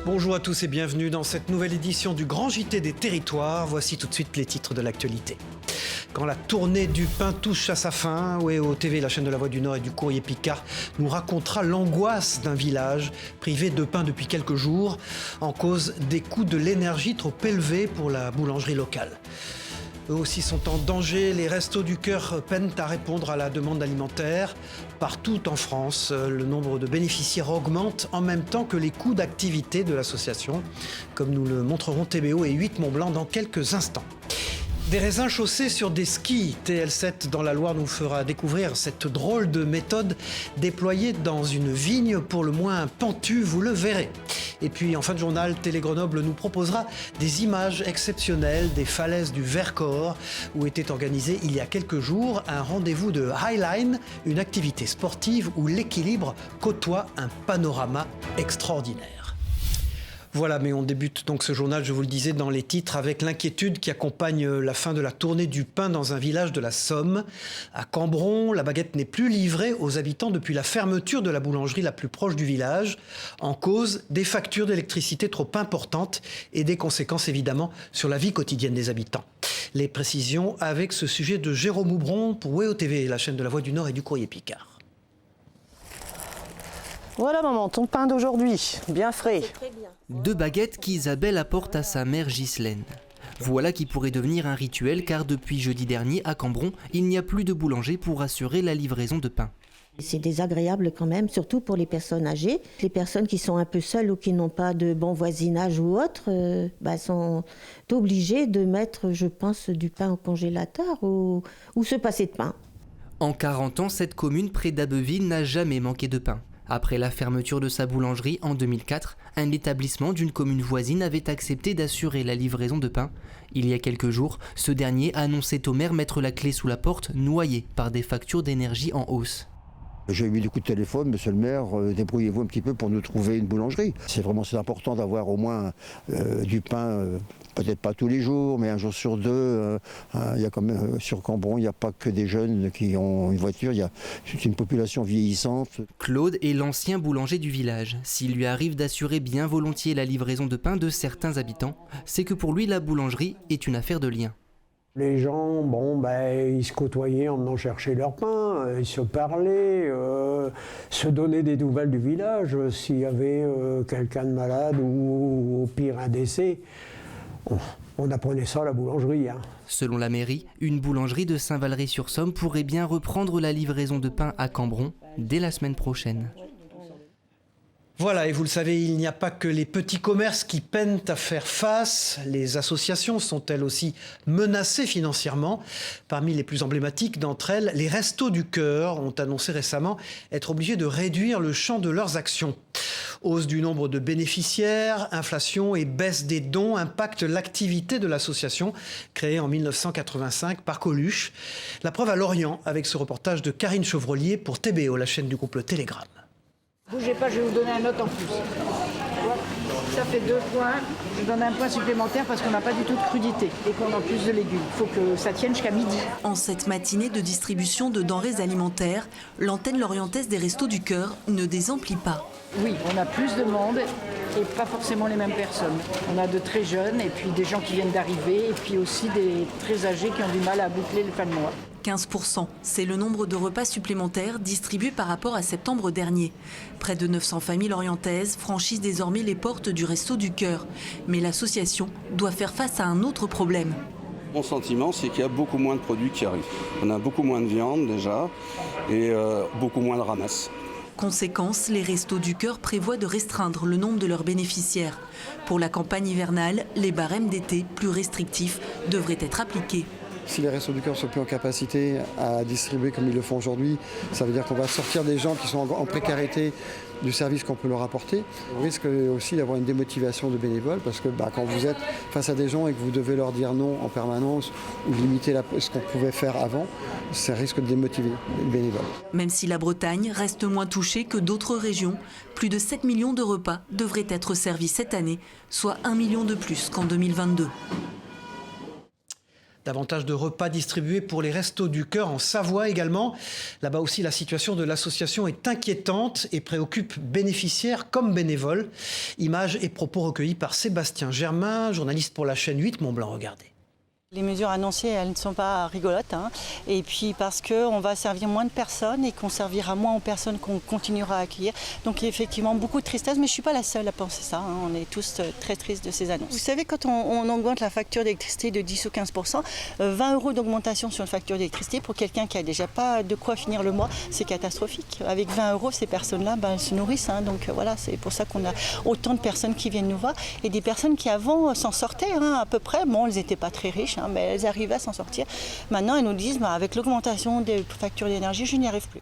Bonjour à tous et bienvenue dans cette nouvelle édition du Grand JT des Territoires. Voici tout de suite les titres de l'actualité. Quand la tournée du pain touche à sa fin, WEO TV, la chaîne de la Voix du Nord et du Courrier Picard, nous racontera l'angoisse d'un village privé de pain depuis quelques jours en cause des coûts de l'énergie trop élevés pour la boulangerie locale. Eux aussi sont en danger. Les Restos du Cœur peinent à répondre à la demande alimentaire. Partout en France, le nombre de bénéficiaires augmente en même temps que les coûts d'activité de l'association, comme nous le montreront TBO et 8 Mont-Blanc dans quelques instants. Des raisins chaussés sur des skis. TL7 dans la Loire nous fera découvrir cette drôle de méthode déployée dans une vigne pour le moins pentue, vous le verrez. Et puis en fin de journal, Télé Grenoble nous proposera des images exceptionnelles des falaises du Vercors où était organisé il y a quelques jours un rendez-vous de Highline, une activité sportive où l'équilibre côtoie un panorama extraordinaire. Voilà, mais on débute donc ce journal, je vous le disais, dans les titres avec l'inquiétude qui accompagne la fin de la tournée du pain dans un village de la Somme. À Cambron, la baguette n'est plus livrée aux habitants depuis la fermeture de la boulangerie la plus proche du village. En cause, des factures d'électricité trop importantes et des conséquences évidemment sur la vie quotidienne des habitants. Les précisions avec ce sujet de Jérôme Houbron pour WEO TV, la chaîne de la Voix du Nord et du Courrier Picard. Voilà maman, ton pain d'aujourd'hui, bien frais. Deux baguettes qu'Isabelle apporte à sa mère Ghislaine. Voilà qui pourrait devenir un rituel car depuis jeudi dernier à Cambron, il n'y a plus de boulanger pour assurer la livraison de pain. C'est désagréable quand même, surtout pour les personnes âgées. Les personnes qui sont un peu seules ou qui n'ont pas de bon voisinage ou autre sont obligées de mettre, je pense, du pain au congélateur ou se passer de pain. En 40 ans, cette commune près d'Abbeville n'a jamais manqué de pain. Après la fermeture de sa boulangerie en 2004, un établissement d'une commune voisine avait accepté d'assurer la livraison de pain. Il y a quelques jours, ce dernier annonçait au maire mettre la clé sous la porte, noyé par des factures d'énergie en hausse. J'ai eu des coups de téléphone, monsieur le maire, débrouillez-vous un petit peu pour nous trouver une boulangerie. C'est important d'avoir au moins du pain, peut-être pas tous les jours, mais un jour sur deux. Il y a quand même, sur Cambron, il n'y a pas que des jeunes qui ont une voiture, il y a toute une population vieillissante. Claude est l'ancien boulanger du village. S'il lui arrive d'assurer bien volontiers la livraison de pain de certains habitants, c'est que pour lui, la boulangerie est une affaire de lien. Les gens, ils se côtoyaient en venant chercher leur pain, ils se parlaient, se donnaient des nouvelles du village. S'il y avait quelqu'un de malade ou au pire un décès, on apprenait ça à la boulangerie. Selon la mairie, une boulangerie de Saint-Valery-sur-Somme pourrait bien reprendre la livraison de pain à Cambron dès la semaine prochaine. Voilà, et vous le savez, il n'y a pas que les petits commerces qui peinent à faire face. Les associations sont elles aussi menacées financièrement. Parmi les plus emblématiques d'entre elles, les Restos du Cœur ont annoncé récemment être obligés de réduire le champ de leurs actions. Hausse du nombre de bénéficiaires, inflation et baisse des dons impactent l'activité de l'association créée en 1985 par Coluche. La preuve à Lorient avec ce reportage de Karine Chevrolier pour TBO, la chaîne du groupe Le Télégramme. Bougez pas, je vais vous donner un note en plus. Ça fait 2 points. Je donne un point supplémentaire parce qu'on n'a pas du tout de crudité et qu'on a plus de légumes. Il faut que ça tienne jusqu'à midi. En cette matinée de distribution de denrées alimentaires, l'antenne lorientaise des Restos du Cœur ne désemplit pas. Oui, on a plus de monde et pas forcément les mêmes personnes. On a de très jeunes et puis des gens qui viennent d'arriver et puis aussi des très âgés qui ont du mal à boucler le fin de mois. 15%, c'est le nombre de repas supplémentaires distribués par rapport à septembre dernier. Près de 900 familles lorientaises franchissent désormais les portes du Resto du Cœur. Mais l'association doit faire face à un autre problème. Mon sentiment, c'est qu'il y a beaucoup moins de produits qui arrivent. On a beaucoup moins de viande déjà et beaucoup moins de ramasses. Conséquence, les Restos du Cœur prévoient de restreindre le nombre de leurs bénéficiaires. Pour la campagne hivernale, les barèmes d'été plus restrictifs devraient être appliqués. Si les Restos du Cœur sont plus en capacité à distribuer comme ils le font aujourd'hui, ça veut dire qu'on va sortir des gens qui sont en précarité du service qu'on peut leur apporter. On risque aussi d'avoir une démotivation de bénévoles parce que quand vous êtes face à des gens et que vous devez leur dire non en permanence ou limiter ce qu'on pouvait faire avant, ça risque de démotiver les bénévoles. Même si la Bretagne reste moins touchée que d'autres régions, plus de 7 millions de repas devraient être servis cette année, soit 1 million de plus qu'en 2022. Davantage de repas distribués pour les Restos du Cœur en Savoie également. Là-bas aussi, la situation de l'association est inquiétante et préoccupe bénéficiaires comme bénévoles. Images et propos recueillis par Sébastien Germain, journaliste pour la chaîne 8 Mont-Blanc. Regardez. Les mesures annoncées, elles ne sont pas rigolotes. Et puis parce qu'on va servir moins de personnes et qu'on servira moins aux personnes qu'on continuera à accueillir. Donc effectivement, beaucoup de tristesse, mais je ne suis pas la seule à penser ça. On est tous très tristes de ces annonces. Vous savez, quand on augmente la facture d'électricité de 10 ou 15%, 20 € d'augmentation sur une facture d'électricité, pour quelqu'un qui n'a déjà pas de quoi finir le mois, c'est catastrophique. Avec 20 €, ces personnes-là elles se nourrissent. Donc voilà, c'est pour ça qu'on a autant de personnes qui viennent nous voir. Et des personnes qui avant s'en sortaient à peu près. Bon, elles n'étaient pas très riches, mais elles arrivaient à s'en sortir. Maintenant, elles nous disent, avec l'augmentation des factures d'énergie, je n'y arrive plus.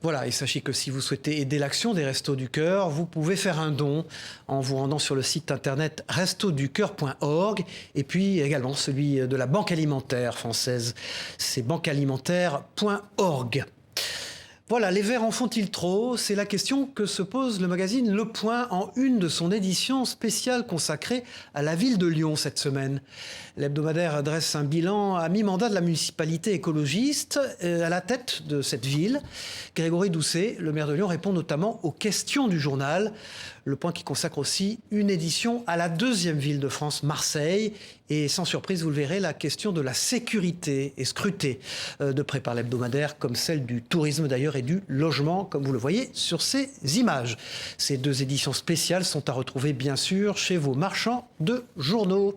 Voilà, et sachez que si vous souhaitez aider l'action des Restos du Cœur, vous pouvez faire un don en vous rendant sur le site internet restoducoeur.org et puis également celui de la Banque alimentaire française, c'est banquealimentaire.org. Voilà, les Verts en font-ils trop? C'est la question que se pose le magazine Le Point en une de son édition spéciale consacrée à la ville de Lyon cette semaine. L'hebdomadaire dresse un bilan à mi-mandat de la municipalité écologiste à la tête de cette ville. Grégory Doucet, le maire de Lyon, répond notamment aux questions du journal. Le Point qui consacre aussi une édition à la deuxième ville de France, Marseille. Et sans surprise, vous le verrez, la question de la sécurité est scrutée de près par l'hebdomadaire, comme celle du tourisme d'ailleurs et du logement, comme vous le voyez sur ces images. Ces deux éditions spéciales sont à retrouver bien sûr chez vos marchands de journaux.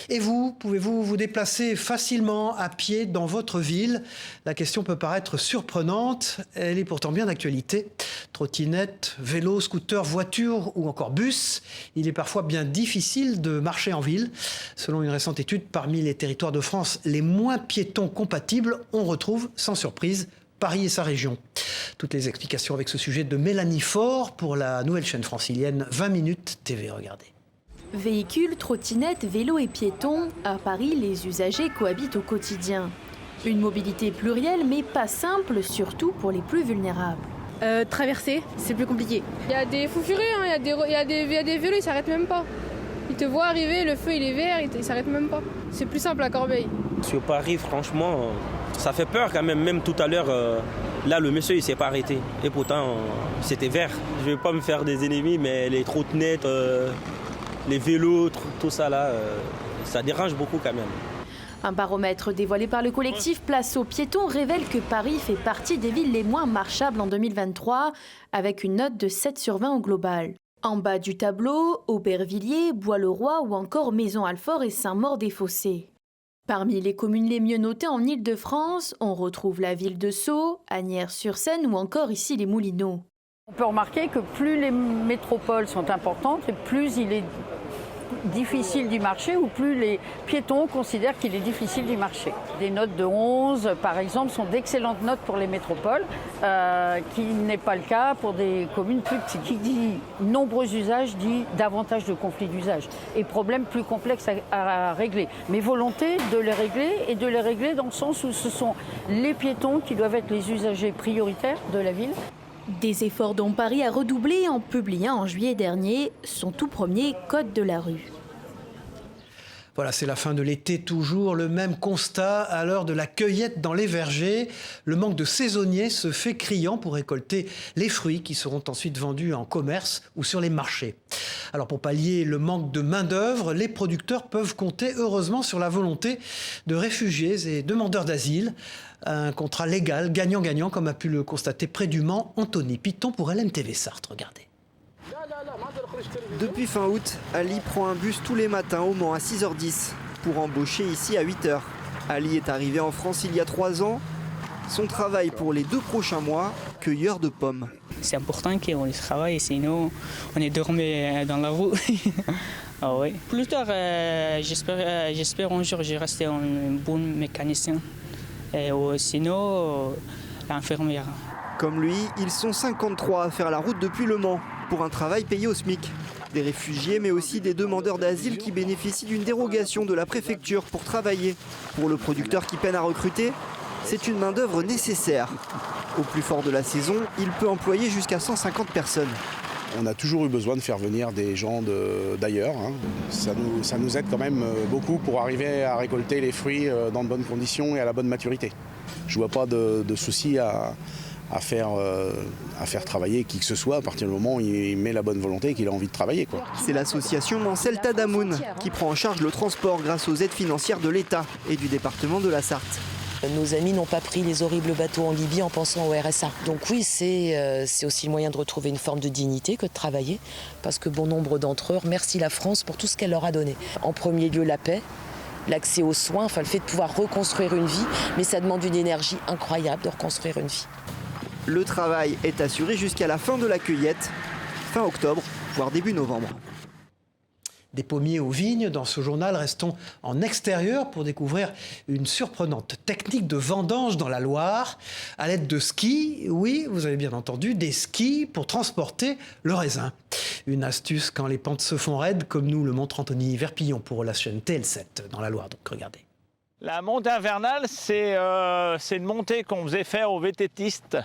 Et vous, pouvez-vous vous déplacer facilement à pied dans votre ville? La question peut paraître surprenante, elle est pourtant bien d'actualité. Trottinette, vélo, scooter, voiture ou encore bus, il est parfois bien difficile de marcher en ville. Selon une récente étude, parmi les territoires de France les moins piétons compatibles, on retrouve sans surprise Paris et sa région. Toutes les explications avec ce sujet de Mélanie Faure pour la nouvelle chaîne francilienne 20 minutes TV. Regardez. Véhicules, trottinettes, vélos et piétons, à Paris, les usagers cohabitent au quotidien. Une mobilité plurielle, mais pas simple, surtout pour les plus vulnérables. Traverser, c'est plus compliqué. Il y a des fous furieux, il y a des vélos, ils s'arrêtent même pas. Ils te voient arriver, le feu il est vert, ils s'arrêtent même pas. C'est plus simple à Corbeil. Sur Paris, franchement, ça fait peur quand même. Même tout à l'heure, là, le monsieur il s'est pas arrêté. Et pourtant, c'était vert. Je vais pas me faire des ennemis, mais les trottinettes... les vélos, tout ça là, ça dérange beaucoup quand même. Un baromètre dévoilé par le collectif Place aux piétons révèle que Paris fait partie des villes les moins marchables en 2023, avec une note de 7 sur 20 au global. En bas du tableau, Aubervilliers, Bois-le-Roi ou encore Maison-Alfort et Saint-Maur-des-Fossés. Parmi les communes les mieux notées en Île-de-France, on retrouve la ville de Sceaux, Asnières-sur-Seine ou encore ici les Moulineaux. On peut remarquer que plus les métropoles sont importantes et plus il est difficile d'y marcher ou plus les piétons considèrent qu'il est difficile d'y marcher. Des notes de 11, par exemple, sont d'excellentes notes pour les métropoles, qui n'est pas le cas pour des communes plus petites. Qui dit nombreux usages dit davantage de conflits d'usage et problèmes plus complexes à régler. Mais volonté de les régler et de les régler dans le sens où ce sont les piétons qui doivent être les usagers prioritaires de la ville. Des efforts dont Paris a redoublé en publiant en juillet dernier son tout premier code de la rue. Voilà, c'est la fin de l'été, toujours le même constat à l'heure de la cueillette dans les vergers. Le manque de saisonniers se fait criant pour récolter les fruits qui seront ensuite vendus en commerce ou sur les marchés. Alors pour pallier le manque de main-d'œuvre, les producteurs peuvent compter heureusement sur la volonté de réfugiés et demandeurs d'asile. Un contrat légal, gagnant-gagnant, comme a pu le constater près du Mans, Anthony Piton pour LMTV Sarthe. Regardez. Depuis fin août, Ali prend un bus tous les matins au Mans à 6h10 pour embaucher ici à 8h. Ali est arrivé en France il y a 3 ans. Son travail pour les 2 prochains mois, cueilleur de pommes. C'est important qu'on travaille, sinon on est dormi dans la rue. Ah ouais. Plus tard, j'espère un jour je rester un bon mécanicien. Et sinon, l'infirmière. Comme lui, ils sont 53 à faire la route depuis Le Mans pour un travail payé au SMIC. Des réfugiés, mais aussi des demandeurs d'asile qui bénéficient d'une dérogation de la préfecture pour travailler. Pour le producteur qui peine à recruter, c'est une main-d'œuvre nécessaire. Au plus fort de la saison, il peut employer jusqu'à 150 personnes. On a toujours eu besoin de faire venir des gens d'ailleurs. Ça nous aide quand même beaucoup pour arriver à récolter les fruits dans de bonnes conditions et à la bonne maturité. Je ne vois pas de souci à faire travailler qui que ce soit à partir du moment où il met la bonne volonté et qu'il a envie de travailler. C'est l'association Mancel Tadamoun qui prend en charge le transport grâce aux aides financières de l'État et du département de la Sarthe. Nos amis n'ont pas pris les horribles bateaux en Libye en pensant au RSA. Donc oui, c'est aussi le moyen de retrouver une forme de dignité que de travailler, parce que bon nombre d'entre eux remercient la France pour tout ce qu'elle leur a donné. En premier lieu, la paix, l'accès aux soins, enfin le fait de pouvoir reconstruire une vie, mais ça demande une énergie incroyable de reconstruire une vie. Le travail est assuré jusqu'à la fin de la cueillette, fin octobre, voire début novembre. Des pommiers aux vignes, dans ce journal, restons en extérieur pour découvrir une surprenante technique de vendange dans la Loire, à l'aide de skis, oui, vous avez bien entendu, des skis pour transporter le raisin. Une astuce quand les pentes se font raides, comme nous le montre Anthony Verpillon pour la chaîne TL7 dans la Loire, donc regardez. La montée invernale, c'est une montée qu'on faisait faire aux vététistes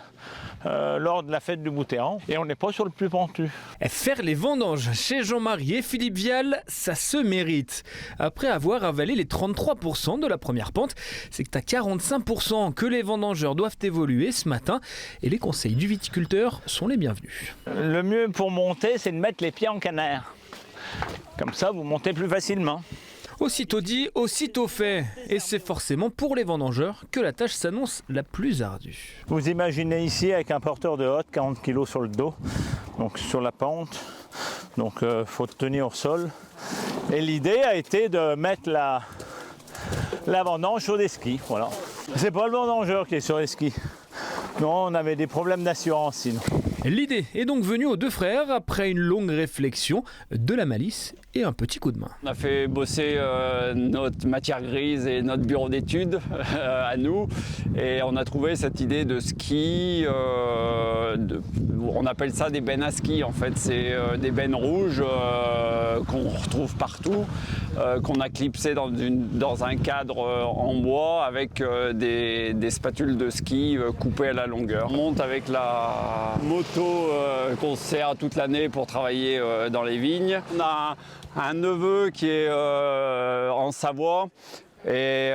lors de la fête du Bouthéran. Et on n'est pas sur le plus pentu. Faire les vendanges chez Jean-Marie et Philippe Vial, ça se mérite. Après avoir avalé les 33% de la première pente, c'est à 45% que les vendangeurs doivent évoluer ce matin. Et les conseils du viticulteur sont les bienvenus. Le mieux pour monter, c'est de mettre les pieds en canard. Comme ça, vous montez plus facilement. Aussitôt dit, aussitôt fait. Et c'est forcément pour les vendangeurs que la tâche s'annonce la plus ardue. Vous imaginez ici avec un porteur de hotte, 40 kg sur le dos, donc sur la pente. Donc il faut tenir au sol. Et l'idée a été de mettre la vendange sur des skis. Voilà. C'est pas le vendangeur qui est sur les skis. Non, on avait des problèmes d'assurance sinon. L'idée est donc venue aux deux frères après une longue réflexion, de la malice et un petit coup de main. On a fait bosser notre matière grise et notre bureau d'études à nous et on a trouvé cette idée de ski, on appelle ça des bennes à ski en fait, c'est des bennes rouges qu'on retrouve partout, qu'on a clipsé dans un cadre en bois avec des spatules de ski coupées à la longueur. On monte avec la moto qu'on sert toute l'année pour travailler dans les vignes. On a un neveu qui est en Savoie et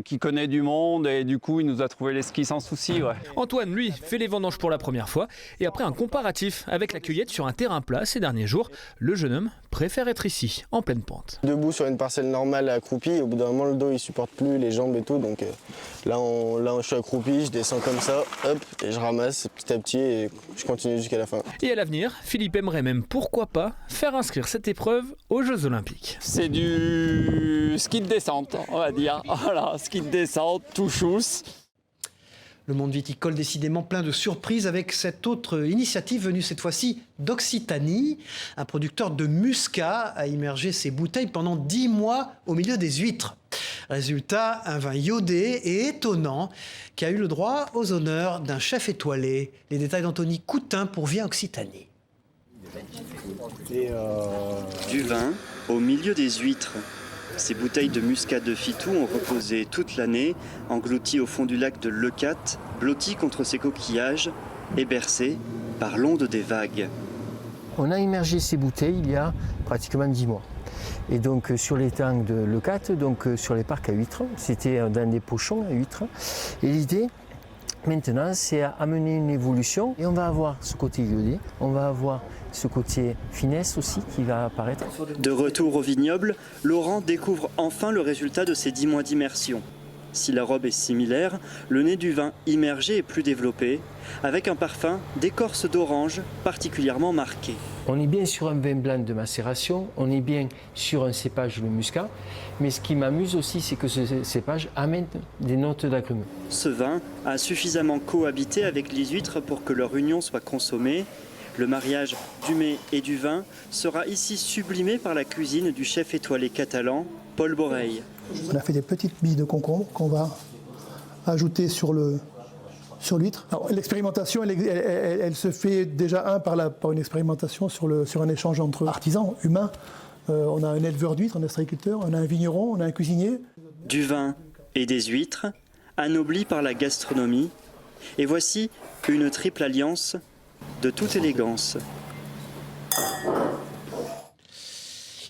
qui connaît du monde et du coup il nous a trouvé les skis sans souci. Ouais. Antoine, lui, fait les vendanges pour la première fois et après un comparatif avec la cueillette sur un terrain plat ces derniers jours, le jeune homme préfère être ici, en pleine pente. Debout sur une parcelle normale accroupi, au bout d'un moment le dos il supporte plus, les jambes et tout, donc là je suis accroupi, je descends comme ça, hop, et je ramasse petit à petit et je continue jusqu'à la fin. Et à l'avenir, Philippe aimerait même, pourquoi pas, faire inscrire cette épreuve aux Jeux Olympiques. C'est du ski de descente, on va dire. Voilà, ski de descente, tout chousse. Le monde viticole décidément plein de surprises avec cette autre initiative venue cette fois-ci d'Occitanie. Un producteur de muscat a immergé ses bouteilles pendant 10 mois au milieu des huîtres. Résultat, un vin iodé et étonnant qui a eu le droit aux honneurs d'un chef étoilé. Les détails d'Anthony Coutin pour Via Occitanie. Du vin au milieu des huîtres. Ces bouteilles de muscat de Fitou ont reposé toute l'année, englouties au fond du lac de Leucate, blotties contre ces coquillages et bercées par l'onde des vagues. On a immergé ces bouteilles il y a pratiquement 10 mois. Et donc sur les tanks de Leucate, donc sur les parcs à huîtres, c'était dans des pochons à huîtres. Et l'idée, maintenant, c'est à amener une évolution. Et on va avoir ce côté iodé, on va avoir ce côté finesse aussi qui va apparaître. De retour au vignoble, Laurent découvre enfin le résultat de ces 10 mois d'immersion. Si la robe est similaire, le nez du vin immergé est plus développé, avec un parfum d'écorce d'orange particulièrement marqué. On est bien sur un vin blanc de macération, on est bien sur un cépage, le muscat, mais ce qui m'amuse aussi, c'est que ce cépage amène des notes d'agrumes. Ce vin a suffisamment cohabité avec les huîtres pour que leur union soit consommée. Le mariage du mets et du vin sera ici sublimé par la cuisine du chef étoilé catalan, Paul Borrell. On a fait des petites billes de concombre qu'on va ajouter sur l'huître. L'expérimentation, elle se fait déjà par une expérimentation sur un échange entre artisans humains. On a un éleveur d'huîtres, un ostréiculteur, on a un vigneron, on a un cuisinier. Du vin et des huîtres, anoblis par la gastronomie. Et voici une triple alliance de toute élégance.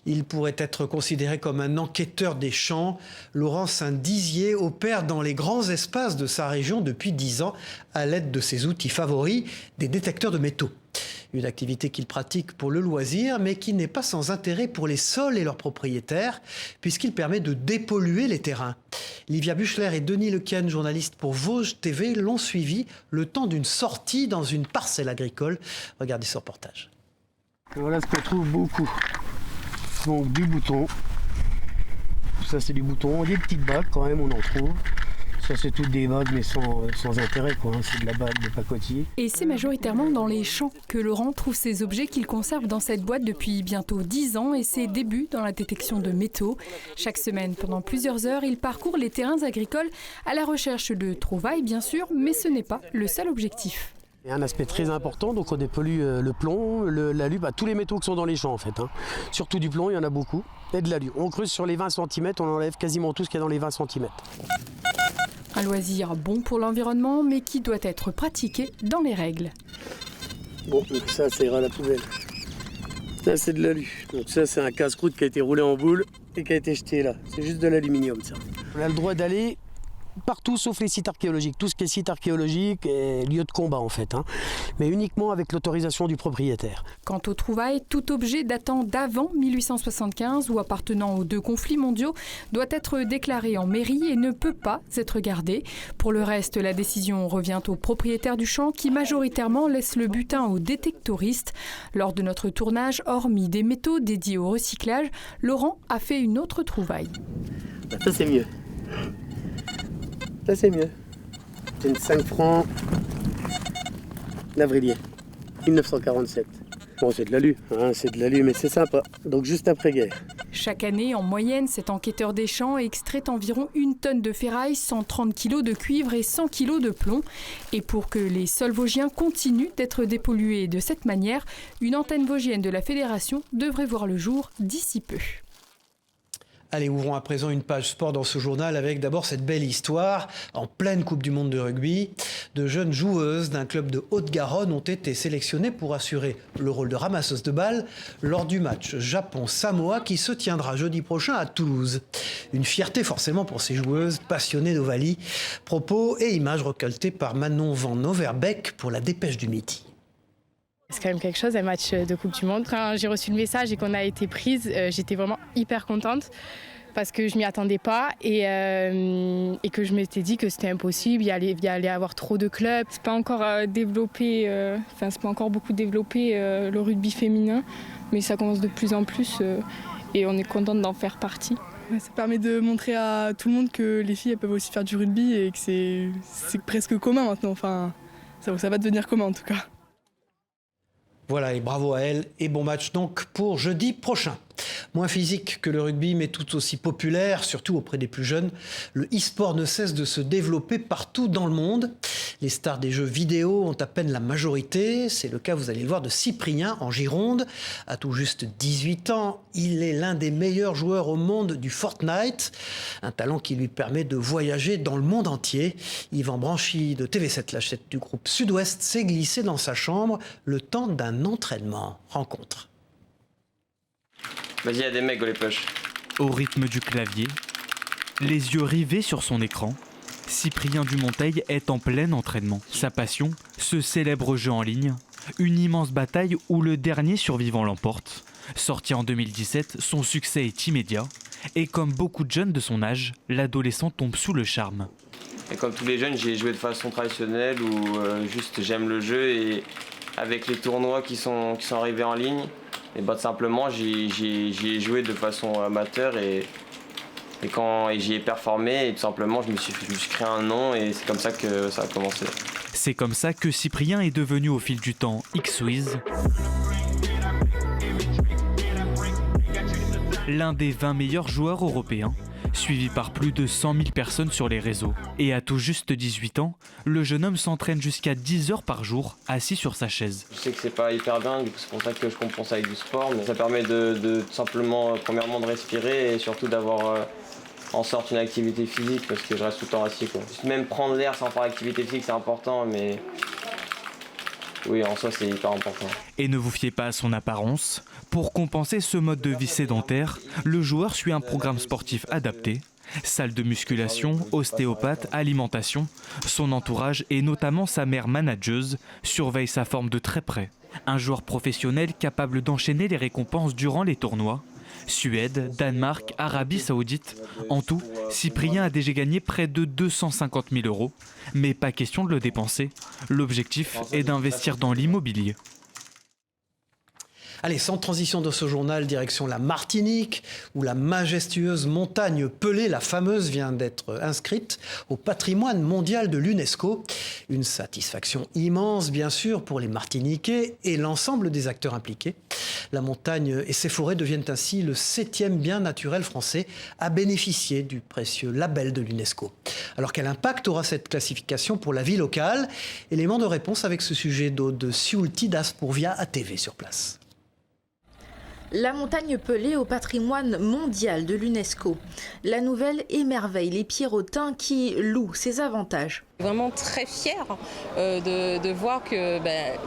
Il pourrait être considéré comme un enquêteur des champs. Laurent Saint-Dizier opère dans les grands espaces de sa région depuis 10 ans à l'aide de ses outils favoris, des détecteurs de métaux. Une activité qu'il pratique pour le loisir, mais qui n'est pas sans intérêt pour les sols et leurs propriétaires, puisqu'il permet de dépolluer les terrains. Livia Buchler et Denis Lequien, journalistes pour Vosges TV, l'ont suivi le temps d'une sortie dans une parcelle agricole. Regardez ce reportage. Voilà ce qu'on trouve beaucoup. Donc du bouton. Ça c'est du bouton, des petites bagues quand même on en trouve. Ça c'est toutes des bagues mais sans intérêt quoi, c'est de la bague de pacotille. Et c'est majoritairement dans les champs que Laurent trouve ces objets qu'il conserve dans cette boîte depuis bientôt 10 ans et ses débuts dans la détection de métaux. Chaque semaine, pendant plusieurs heures, il parcourt les terrains agricoles à la recherche de trouvailles bien sûr, mais ce n'est pas le seul objectif. Il y a un aspect très important, donc on dépollue le plomb, l'alu, tous les métaux qui sont dans les champs en fait. Surtout du plomb, il y en a beaucoup, et de l'alu. On creuse sur les 20 cm, on enlève quasiment tout ce qu'il y a dans les 20 cm. Un loisir bon pour l'environnement, mais qui doit être pratiqué dans les règles. Bon, donc ça ira à la poubelle. Ça c'est de l'alu. Donc ça c'est un casse-croûte qui a été roulé en boule et qui a été jeté là. C'est juste de l'aluminium ça. On a le droit d'aller partout sauf les sites archéologiques. Tout ce qui est site archéologique est lieu de combat en fait, mais uniquement avec l'autorisation du propriétaire. Quant aux trouvailles, tout objet datant d'avant 1875 ou appartenant aux 2 conflits mondiaux doit être déclaré en mairie et ne peut pas être gardé. Pour le reste, la décision revient au propriétaire du champ qui majoritairement laisse le butin aux détectoristes. Lors de notre tournage, hormis des métaux dédiés au recyclage, Laurent a fait une autre trouvaille. Ça c'est mieux. Ça c'est mieux. C'est une 5 francs Lavrillier, 1947. Bon c'est de l'alu, c'est de l'alu mais c'est sympa. Donc juste après-guerre. Chaque année, en moyenne, cet enquêteur des champs extrait environ 1 tonne de ferraille, 130 kg de cuivre et 100 kg de plomb. Et pour que les sols vosgiens continuent d'être dépollués de cette manière, une antenne vosgienne de la Fédération devrait voir le jour d'ici peu. Allez, ouvrons à présent une page sport dans ce journal avec d'abord cette belle histoire. En pleine Coupe du Monde de rugby, de jeunes joueuses d'un club de Haute-Garonne ont été sélectionnées pour assurer le rôle de ramasseuses de balles lors du match Japon-Samoa qui se tiendra jeudi prochain à Toulouse. Une fierté forcément pour ces joueuses passionnées d'Ovalie. Propos et images recueillies par Manon Van Overbeek pour la Dépêche du Midi. C'est quand même quelque chose, un match de Coupe du Monde. Quand j'ai reçu le message et qu'on a été prise, j'étais vraiment hyper contente parce que je m'y attendais pas et que je m'étais dit que c'était impossible, il y allait avoir trop de clubs. C'est pas encore développé, c'est pas encore beaucoup développé le rugby féminin, mais ça commence de plus en plus et on est contente d'en faire partie. Ça permet de montrer à tout le monde que les filles elles peuvent aussi faire du rugby et que c'est presque commun maintenant. Enfin, ça va devenir commun en tout cas. Voilà, et bravo à elle, et bon match donc pour jeudi prochain. Moins physique que le rugby, mais tout aussi populaire, surtout auprès des plus jeunes, le e-sport ne cesse de se développer partout dans le monde. Les stars des jeux vidéo ont à peine la majorité. C'est le cas, vous allez le voir, de Cyprien en Gironde. À tout juste 18 ans, il est l'un des meilleurs joueurs au monde du Fortnite. Un talent qui lui permet de voyager dans le monde entier. Yvan Branchy de TV7, la chaîne du groupe Sud-Ouest, s'est glissé dans sa chambre le temps d'un entraînement. Rencontre. Vas-y, il y a des mecs dans les poches. Au rythme du clavier, les yeux rivés sur son écran, Cyprien Dumonteil est en plein entraînement. Sa passion, ce célèbre jeu en ligne, une immense bataille où le dernier survivant l'emporte. Sorti en 2017, son succès est immédiat. Et comme beaucoup de jeunes de son âge, l'adolescent tombe sous le charme. Et comme tous les jeunes, j'ai joué de façon traditionnelle où juste j'aime le jeu et avec les tournois qui sont arrivés en ligne, et bah, simplement j'y ai joué de façon amateur et j'y ai performé et tout simplement je me suis créé un nom et c'est comme ça que ça a commencé. C'est comme ça que Cyprien est devenu au fil du temps X-Wiz, l'un des 20 meilleurs joueurs européens, suivi par plus de 100 000 personnes sur les réseaux. Et à tout juste 18 ans, le jeune homme s'entraîne jusqu'à 10 heures par jour, assis sur sa chaise. Je sais que c'est pas hyper dingue, c'est pour ça que je comprends ça avec du sport, mais ça permet de simplement, premièrement, de respirer et surtout d'avoir en sorte une activité physique parce que je reste tout le temps assis, quoi. Même prendre l'air sans faire activité physique, c'est important, mais oui, en soi, c'est hyper important. Et ne vous fiez pas à son apparence. Pour compenser ce mode de vie sédentaire, le joueur suit un programme sportif adapté. Salle de musculation, ostéopathe, alimentation. Son entourage et notamment sa mère manageuse surveillent sa forme de très près. Un joueur professionnel capable d'enchaîner les récompenses durant les tournois. Suède, Danemark, Arabie Saoudite. En tout, Cyprien a déjà gagné près de 250 000 €. Mais pas question de le dépenser. L'objectif est d'investir dans l'immobilier. Allez, sans transition dans ce journal, direction la Martinique, où la majestueuse montagne Pelée, la fameuse, vient d'être inscrite au patrimoine mondial de l'UNESCO. Une satisfaction immense, bien sûr, pour les Martiniquais et l'ensemble des acteurs impliqués. La montagne et ses forêts deviennent ainsi le 7e bien naturel français à bénéficier du précieux label de l'UNESCO. Alors quel impact aura cette classification pour la vie locale? Élément de réponse avec ce sujet d'Aude Sioul-Tidas pour Via ATV sur place. La montagne Pelée au patrimoine mondial de l'UNESCO. La nouvelle émerveille les Pierrotins qui louent ses avantages. Vraiment très fière de voir que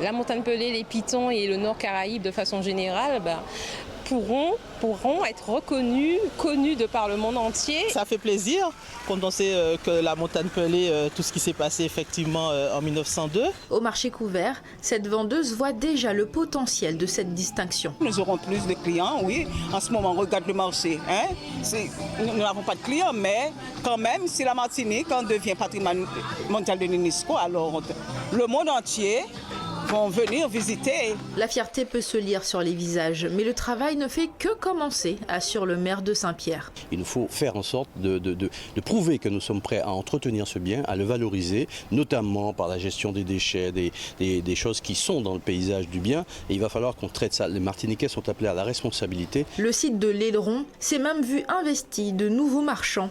la montagne Pelée, les Pitons et le Nord Caraïbe de façon générale pourront être reconnus, connus de par le monde entier. Ça fait plaisir quand on sait que la montagne Pelée, tout ce qui s'est passé effectivement en 1902. Au marché couvert, cette vendeuse voit déjà le potentiel de cette distinction. Nous aurons plus de clients, oui. En ce moment, on regarde le marché. Nous n'avons pas de clients, mais quand même, si la Martinique devient patrimoine mondial de l'UNESCO, alors le monde entier vont venir visiter. La fierté peut se lire sur les visages, mais le travail ne fait que commencer, assure le maire de Saint-Pierre. Il nous faut faire en sorte de prouver que nous sommes prêts à entretenir ce bien, à le valoriser, notamment par la gestion des déchets, des choses qui sont dans le paysage du bien. Et il va falloir qu'on traite ça. Les Martiniquais sont appelés à la responsabilité. Le site de l'Aileron s'est même vu investi de nouveaux marchands.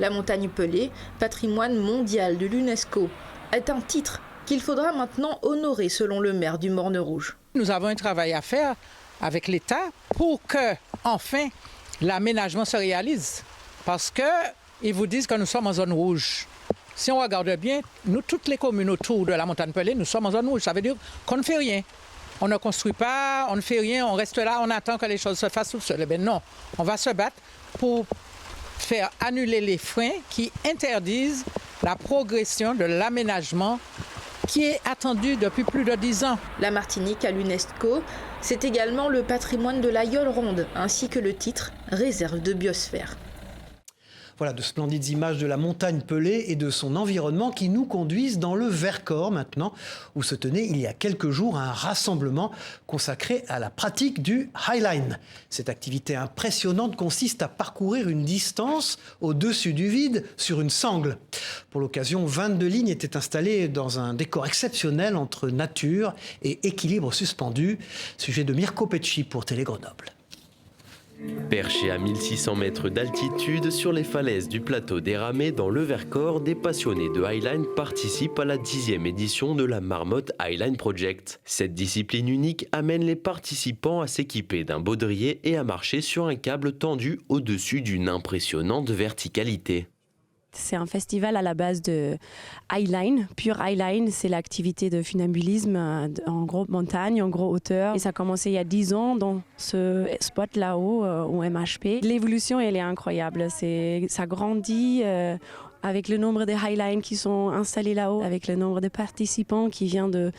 La montagne Pelée, patrimoine mondial de l'UNESCO, est un titre qu'il faudra maintenant honorer selon le maire du Morne Rouge. Nous avons un travail à faire avec l'État pour que, enfin, l'aménagement se réalise. Parce qu'ils vous disent que nous sommes en zone rouge. Si on regarde bien, nous, toutes les communes autour de la montagne Pelée, nous sommes en zone rouge. Ça veut dire qu'on ne fait rien. On ne construit pas, on ne fait rien, on reste là, on attend que les choses se fassent toutes seules. Mais non, on va se battre pour faire annuler les freins qui interdisent la progression de l'aménagement qui est attendu depuis plus de 10 ans. La Martinique à l'UNESCO, c'est également le patrimoine de la Yole Ronde, ainsi que le titre réserve de biosphère. Voilà de splendides images de la montagne Pelée et de son environnement qui nous conduisent dans le Vercors maintenant, où se tenait il y a quelques jours un rassemblement consacré à la pratique du highline. Cette activité impressionnante consiste à parcourir une distance au-dessus du vide sur une sangle. Pour l'occasion, 22 lignes étaient installées dans un décor exceptionnel entre nature et équilibre suspendu. Sujet de Mirko Pecci pour Télé Grenoble. Perchés à 1600 mètres d'altitude sur les falaises du plateau des Ramets dans le Vercors, des passionnés de highline participent à la 10e édition de la Marmotte Highline Project. Cette discipline unique amène les participants à s'équiper d'un baudrier et à marcher sur un câble tendu au-dessus d'une impressionnante verticalité. C'est un festival à la base de highline. Pure highline, c'est l'activité de funambulisme en gros montagne, en gros hauteur. Et ça a commencé il y a 10 ans dans ce spot là-haut, au MHP. L'évolution, elle est incroyable. Ça grandit avec le nombre de highlines qui sont installés là-haut, avec le nombre de participants qui vient de...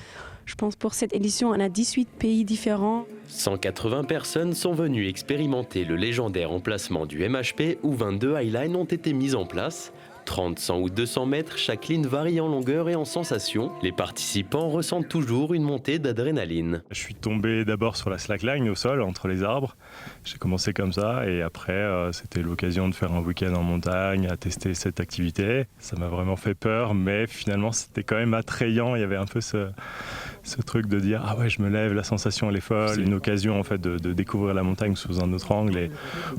Je pense pour cette édition, on a 18 pays différents. 180 personnes sont venues expérimenter le légendaire emplacement du MHP où 22 highlines ont été mises en place. 30, 100 ou 200 mètres, chaque ligne varie en longueur et en sensation. Les participants ressentent toujours une montée d'adrénaline. Je suis tombé d'abord sur la slackline au sol, entre les arbres. J'ai commencé comme ça et après c'était l'occasion de faire un week-end en montagne, à tester cette activité. Ça m'a vraiment fait peur, mais finalement c'était quand même attrayant. Il y avait un peu ce truc de dire « Ah ouais, je me lève, la sensation elle est folle ». C'est une occasion en fait de découvrir la montagne sous un autre angle et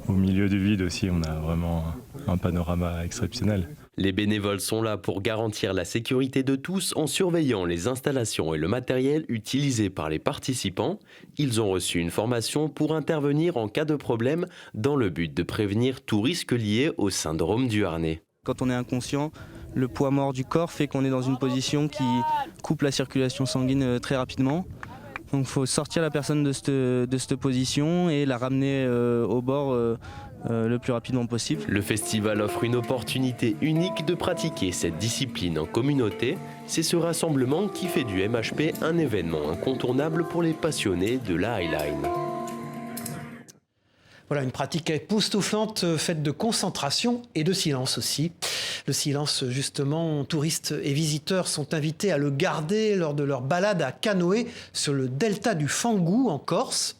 au milieu du vide aussi, on a vraiment un panorama exceptionnel. Les bénévoles sont là pour garantir la sécurité de tous en surveillant les installations et le matériel utilisés par les participants. Ils ont reçu une formation pour intervenir en cas de problème dans le but de prévenir tout risque lié au syndrome du harnais. Quand on est inconscient, le poids mort du corps fait qu'on est dans une position qui coupe la circulation sanguine très rapidement. Donc il faut sortir la personne de cette position et la ramener au bord le plus rapidement possible. Le festival offre une opportunité unique de pratiquer cette discipline en communauté. C'est ce rassemblement qui fait du MHP un événement incontournable pour les passionnés de la highline. Voilà, une pratique époustouflante faite de concentration et de silence aussi. Le silence, justement, touristes et visiteurs sont invités à le garder lors de leur balade à canoë sur le delta du Fangou en Corse.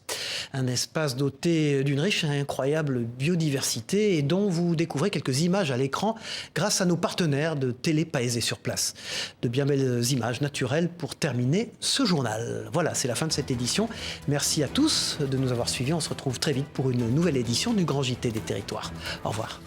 Un espace doté d'une riche et incroyable biodiversité et dont vous découvrez quelques images à l'écran grâce à nos partenaires de Télé Paésé sur place. De bien belles images naturelles pour terminer ce journal. Voilà, c'est la fin de cette édition. Merci à tous de nous avoir suivis. On se retrouve très vite pour une nouvelle édition du Grand JT des Territoires. Au revoir.